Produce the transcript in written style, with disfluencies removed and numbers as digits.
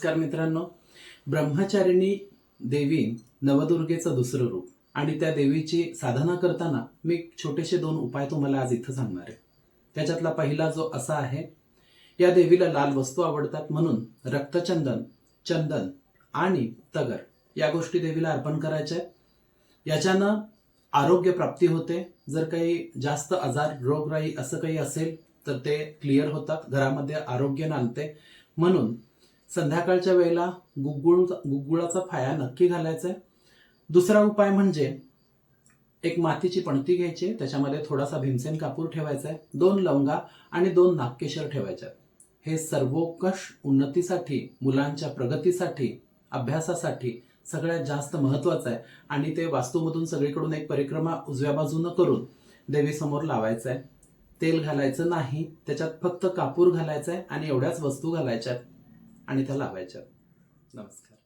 नमस्कार मित्रांनो. ब्रह्मचारिणी देवी नवदुर्गेचं दुसरं रूप आणि त्या देवीची साधना करताना मी छोटेसे 2 उपाय तुम्हाला आज इथं सांगणार आहे. त्याच्यातला पहिला जो असा आहे, या देवीला लाल वस्तू आवडतात म्हणून रक्तचंदन, चंदन आणि तगर या गोष्टी देवीला अर्पण करायच्या आहेत. याच्यानं आरोग्य प्राप्ती होते. जर काही जास्त आजार, रोगराई असं काही असेल तर ते क्लिअर होतात, घरामध्ये आरोग्य नांदते. म्हणून संध्याकाळच्या वेळेला गुग्गुळाचा फाया नक्की घालायचा आहे. दुसरा उपाय म्हणजे एक मातीची पणती घ्यायची, त्याच्यामध्ये थोडासा भीमसेन कापूर ठेवायचा आहे, 2 लवंगा आणि 2 नागकेशर ठेवायच्या. हे सर्वोत्कर्ष उन्नतीसाठी, मुलांच्या प्रगतीसाठी, अभ्यासासाठी सगळ्यात जास्त महत्वाचं आहे आणि ते वास्तूमधून सगळीकडून एक परिक्रमा उजव्या बाजूनं करून देवीसमोर लावायचं आहे. तेल घालायचं नाही, त्याच्यात फक्त कापूर घालायचा आहे आणि एवढ्याच वस्तू घालायच्यात आणि त्या लावायच्यात. नमस्कार.